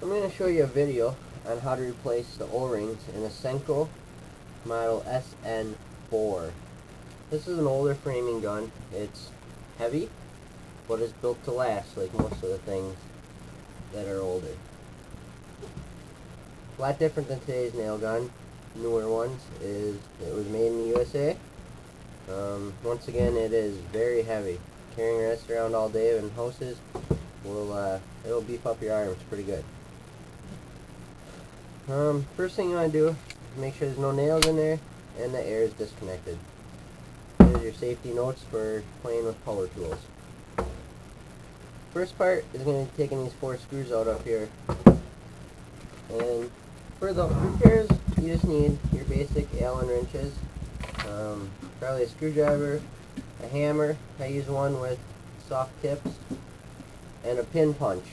I'm going to show you a video on how to replace the O-rings in a Senco model SN4. This is an older framing gun. It's heavy, but it's built to last like most of the things that are older. A lot different than today's nail gun. Newer ones is it was made in the USA. Once again, it is very heavy. Carrying this around all day in houses will it'll beef up your arms pretty good. First thing you want to do is make sure there's no nails in there and the air is disconnected. Here's your safety notes for playing with power tools. First part is going to be taking these 4 screws out up here. And for the repairs, you just need your basic Allen wrenches, probably a screwdriver, a hammer. I use one with soft tips, and a pin punch.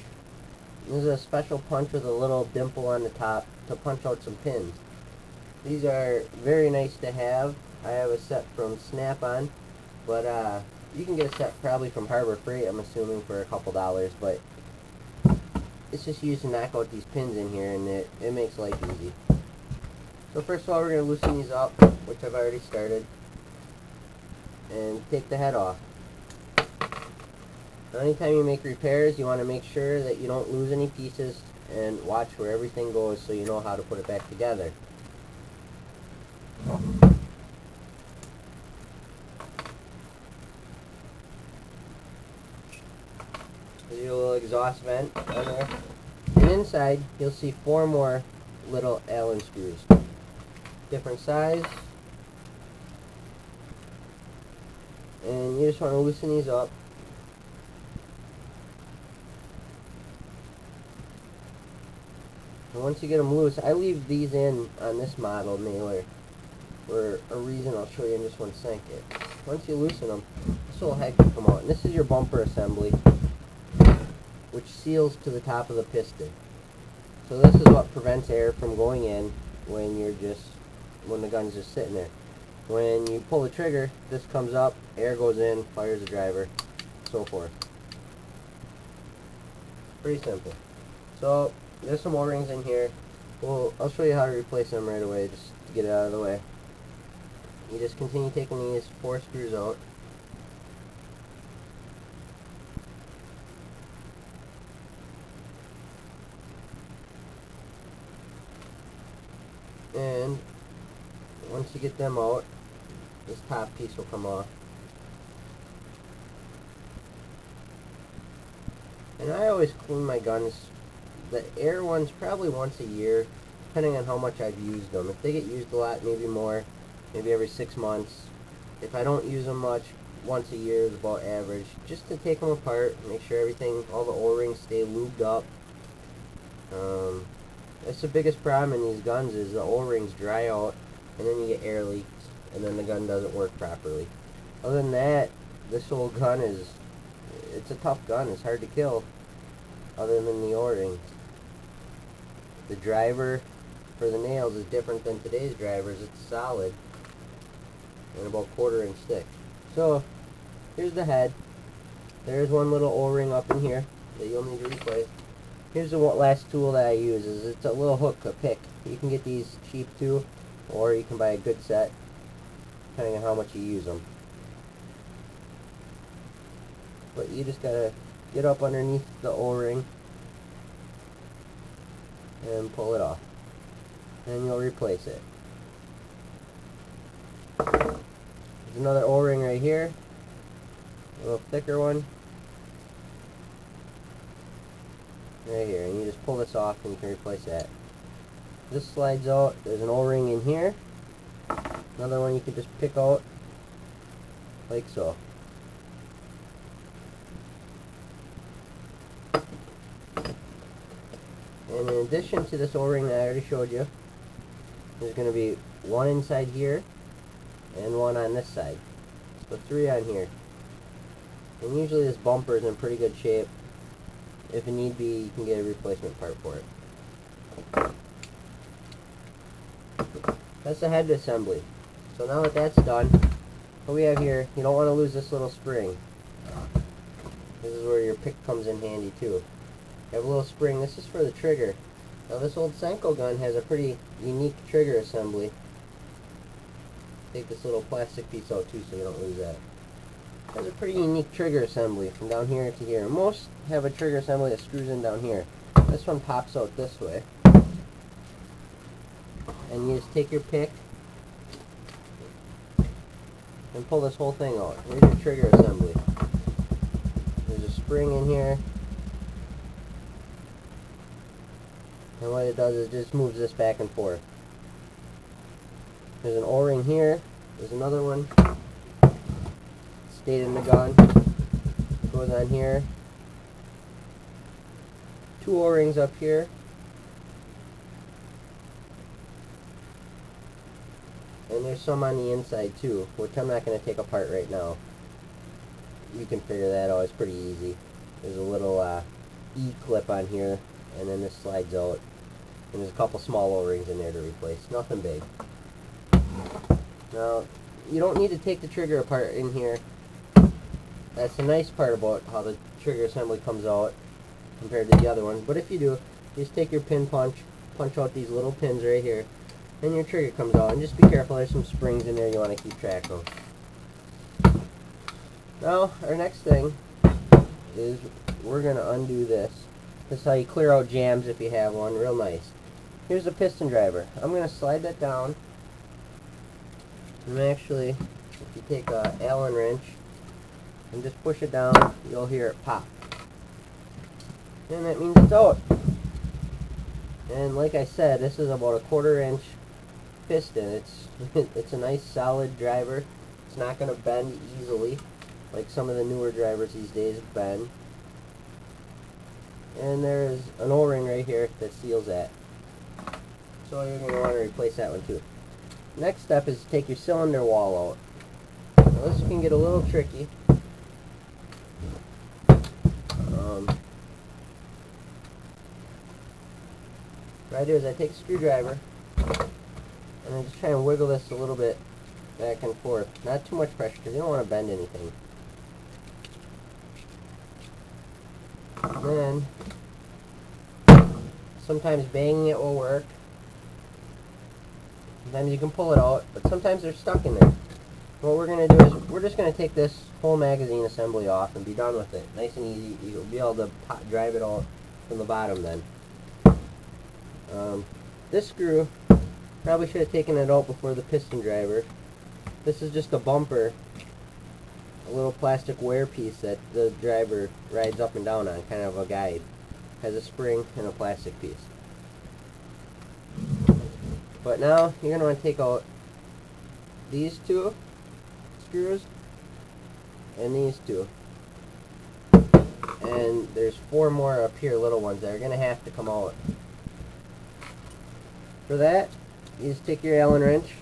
This is a special punch with a little dimple on the top to punch out some pins. These are very nice to have. I have a set from Snap-on, but you can get a set probably from Harbor Freight, I'm assuming, for a couple dollars, but it's just used to knock out these pins in here, and it makes life easy. So first of all, we're going to loosen these up, which I've already started, and take the head off. Now, anytime you make repairs, you want to make sure that you don't lose any pieces and watch where everything goes so you know how to put it back together. There's your little exhaust vent on there. And inside, you'll see 4 more little Allen screws. Different size. And you just want to loosen these up. And once you get them loose, I leave these in on this model nailer for a reason I'll show you in just one second. Once you loosen them, this little head can come out. And this is your bumper assembly, which seals to the top of the piston. So this is what prevents air from going in when the gun's just sitting there. When you pull the trigger, this comes up, air goes in, fires the driver, so forth. Pretty simple. So there's some O-rings in here. Well, I'll show you how to replace them right away, just to get it out of the way. You just continue taking these 4 screws out. And once you get them out, this top piece will come off. And I always clean my guns, the air ones, probably once a year, depending on how much I've used them. If they get used a lot, maybe more, maybe every 6 months. If I don't use them much, once a year is about average. Just to take them apart, make sure everything, all the O-rings stay lubed up. That's the biggest problem in these guns, is the O-rings dry out, and then you get air leaks, and then the gun doesn't work properly. Other than that, this old gun it's a tough gun. It's hard to kill, other than the O-rings. The driver for the nails is different than today's drivers. It's solid and about 1/4 inch thick. So here's the head. There's one little O-ring up in here that you'll need to replace. Here's the last tool that I use. It's a little hook, a pick. You can get these cheap too, or you can buy a good set, depending on how much you use them. But you just gotta get up underneath the O-ring and pull it off, and you'll replace it. There's another O-ring right here, a little thicker one right here, and you just pull this off and you can replace that. This slides out. There's an O-ring in here, another one you can just pick out like so. And in addition to this O-ring that I already showed you, there's going to be one inside here and one on this side. So 3 on here. And usually this bumper is in pretty good shape. If it need be, you can get a replacement part for it. That's the head assembly. So now that that's done, what we have here, you don't want to lose this little spring. This is where your pick comes in handy too. You have a little spring. This is for the trigger. Now this old Senco gun has a pretty unique trigger assembly. Take this little plastic piece out too so you don't lose that. It has a pretty unique trigger assembly from down here to here. Most have a trigger assembly that screws in down here. This one pops out this way. And you just take your pick and pull this whole thing out. Here's your trigger assembly. There's a spring in here. And what it does is it just moves this back and forth. There's an o-ring here. There's another one. Stayed in the gun. Goes on here. 2 o-rings up here. And there's some on the inside too, which I'm not going to take apart right now. You can figure that out. It's pretty easy. There's a little E-clip on here, and then this slides out. And there's a couple small o-rings in there to replace. Nothing big. Now, you don't need to take the trigger apart in here. That's the nice part about how the trigger assembly comes out compared to the other ones. But if you do, just take your pin punch out these little pins right here, and your trigger comes out. And just be careful, there's some springs in there you want to keep track of. Now, our next thing is we're going to undo this. This is how you clear out jams if you have one, real nice. Here's the piston driver. I'm going to slide that down. And actually, if you take a Allen wrench and just push it down, you'll hear it pop. And that means it's out. And like I said, this is about a 1/4 inch piston. It's a nice solid driver. It's not going to bend easily like some of the newer drivers these days bend. And there's an o-ring right here that seals that. So you're going to want to replace that one too. Next step is to take your cylinder wall out. Now this can get a little tricky. What I do is I take a screwdriver and I just try and wiggle this a little bit back and forth. Not too much pressure because you don't want to bend anything. And then sometimes banging it will work. Sometimes you can pull it out, but sometimes they're stuck in there. What we're going to do is we're just going to take this whole magazine assembly off and be done with it. Nice and easy. You'll be able to drive it all from the bottom then. This screw, probably should have taken it out before the piston driver. This is just a bumper, a little plastic wear piece that the driver rides up and down on, kind of a guide. Has a spring and a plastic piece. But now you're going to want to take out these 2 screws and these 2. And there's 4 more up here, little ones, that are going to have to come out. For that, you just take your Allen wrench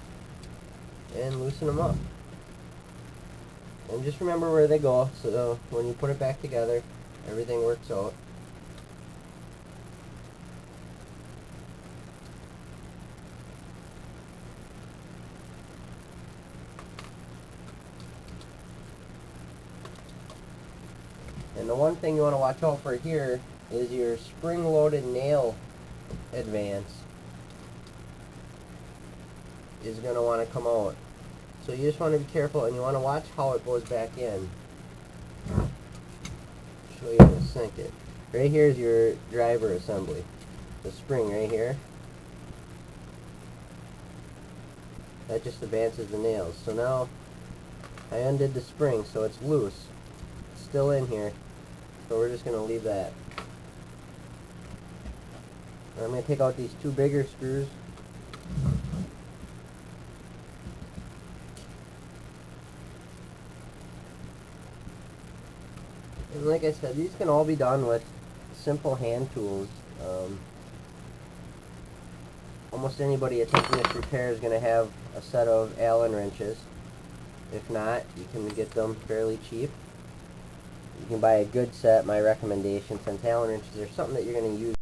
and loosen them up. And just remember where they go, so when you put it back together, everything works out. And the one thing you want to watch out for here is your spring-loaded nail advance is going to want to come out. So you just want to be careful and you want to watch how it goes back in. Show you how to sink it. Right here is your driver assembly. The spring right here. That just advances the nails. So now I undid the spring so it's loose. It's still in here. So we're just going to leave that. And I'm going to take out these 2 bigger screws. And like I said, these can all be done with simple hand tools. Almost anybody attempting this repair is going to have a set of Allen wrenches. If not, you can get them fairly cheap. You can buy a good set, my recommendation, since Allen wrenches are something that you're going to use